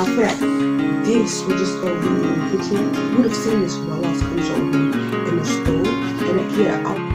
I think this would just go really, really pretty. You would have seen this from my last control in the store. And yeah,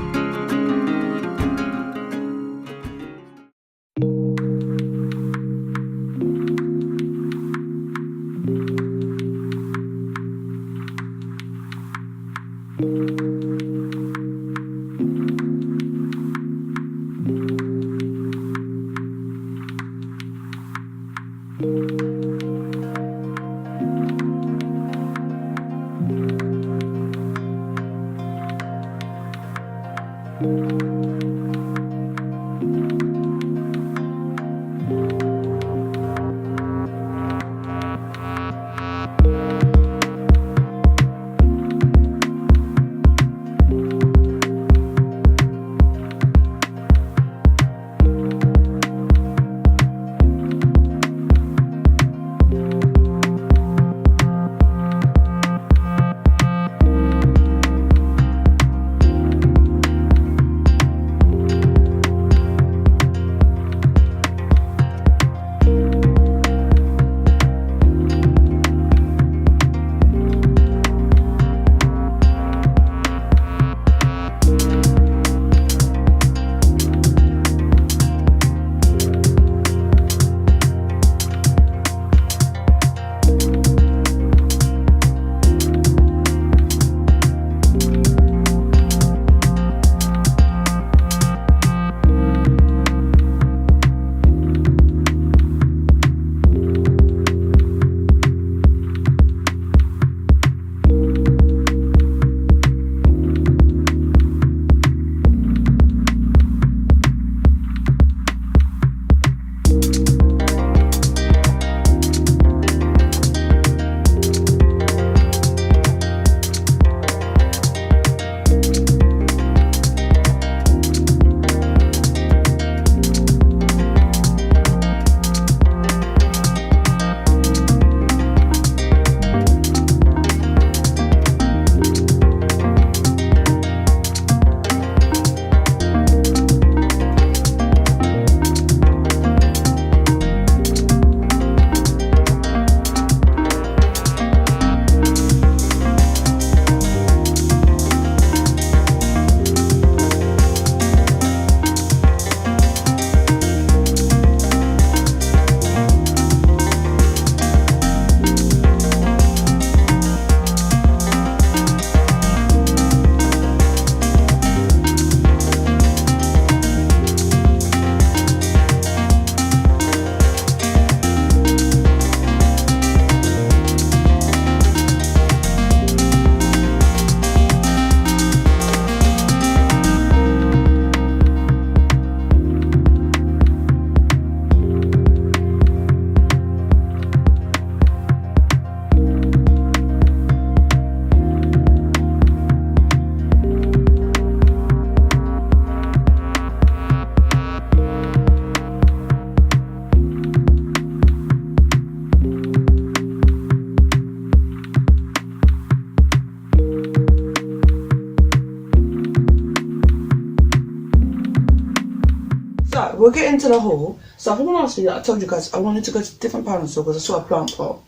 so we'll get into the haul. So from last video, I told you guys I wanted to go to different Poundland store because I saw a plant pot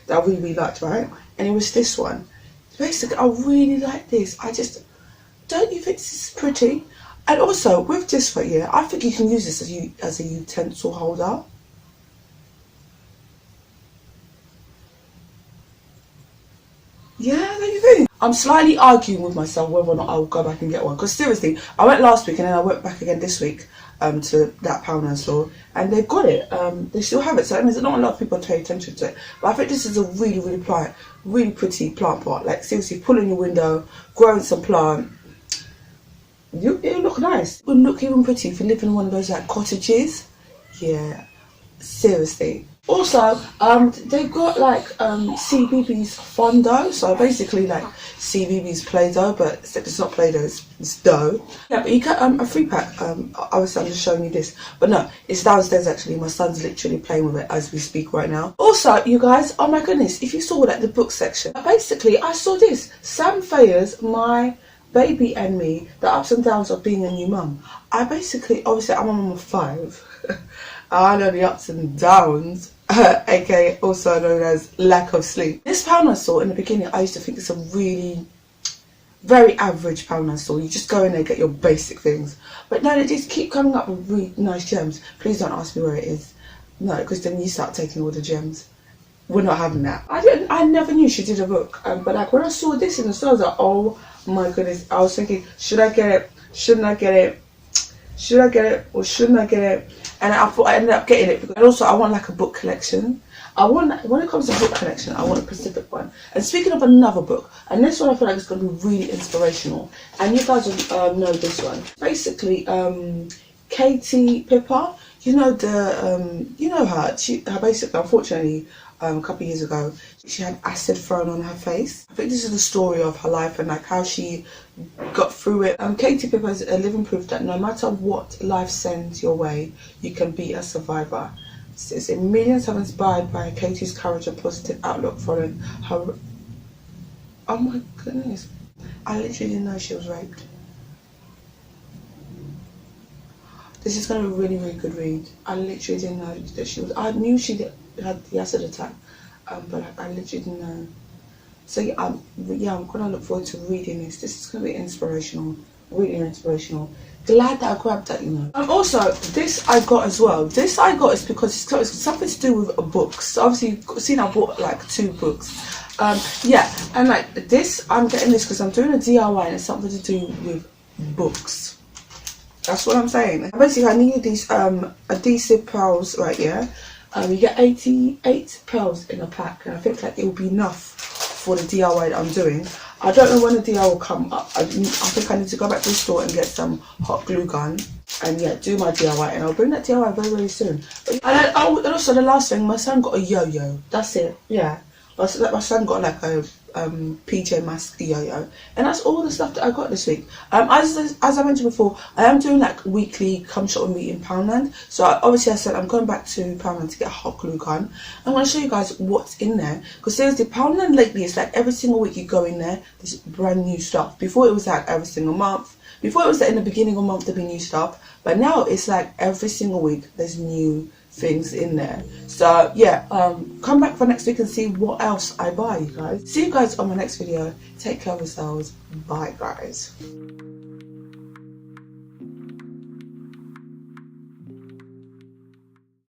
that I really, really liked, right? And it was this one. Basically, I really like this. Don't you think this is pretty? And also with this right here, I think you can use this as a utensil holder. Yeah, don't you think? I'm slightly arguing with myself whether or not I'll go back and get one. Because seriously, I went last week and then I went back again this week to that Poundland store. And they've got it. They still have it. So that means that not a lot of people pay attention to it. But I think this is a really, really pretty plant pot. Like seriously, pull in your window, growing some plant. It'll look nice. It would look even pretty if you live in one of those like cottages. Yeah, seriously. Also, they've got like CBeebies Fondue, so basically like CBeebies Play-Doh, but except it's not Play-Doh, it's dough. Yeah, but you get a free pack. Obviously I'm just showing you this, but no, it's downstairs actually. My son's literally playing with it as we speak right now. Also, you guys, oh my goodness, if you saw like the book section, basically I saw this, Sam Thayer's My Baby and Me, The Ups and Downs of Being a New Mum. Obviously I'm a mum of 5. I know the ups and downs aka also known as lack of sleep. This Poundland store, in the beginning, I used to think it's a really very average Poundland store. You just go in there, get your basic things. But now they just keep coming up with really nice gems. Please don't ask me where it is. No, because then you start taking all the gems. We're not having that. I never knew she did a book. But like when I saw this in the store, I was like, oh my goodness. I was thinking, should I get it? Shouldn't I get it? Should I get it or shouldn't I get it? And I thought I ended up getting it because, and also I want like a book collection. When it comes to book collection, I want a specific one. And speaking of another book, and this one I feel like is going to be really inspirational. And you guys will know this one. Basically, Katie Pippa. You know you know her. Her basically, unfortunately, a couple of years ago, she had acid thrown on her face. I think this is the story of her life and like how she got through it. Katie Pippa is a living proof that no matter what life sends your way, you can be a survivor. It's millions have inspired by Katie's courage and positive outlook following her. Oh my goodness! I literally didn't know she was raped. This is going to be a really, really good read. I literally didn't know that she was. I knew she had the acid attack, but I literally didn't know. So yeah, I'm going to look forward to reading this. This is going to be inspirational, really inspirational. Glad that I grabbed that, you know. And also, this I got as well. This I got is because it's something to do with books. So obviously, you've seen I bought like 2 books. Yeah, and like this, I'm getting this because I'm doing a DIY and it's something to do with books. That's what I'm saying. Basically, I needed these adhesive pearls right here. You get 88 pearls in a pack, and I think like it will be enough for the DIY that I'm doing. I don't know when the DIY will come up. I think I need to go back to the store and get some hot glue gun and yeah, do my DIY, and I'll bring that DIY very, very soon. And also the last thing, my son got a yo-yo. That's it. Yeah, my son got like a PJ Masks yo-yo, and that's all the stuff that I got this week. As I mentioned before, I am doing like weekly come shop with me in Poundland. So obviously I said I'm going back to Poundland to get a hot glue gun. I want to show you guys what's in there, because seriously, Poundland lately it's like every single week you go in there, there's brand new stuff. Before it was like every single month. Before it was like in the beginning of the month there'd be new stuff, but now it's like every single week there's new things in there. So yeah, come back for next week and see what else I buy, you guys. See you guys on my next video. Take care of yourselves. Bye, guys.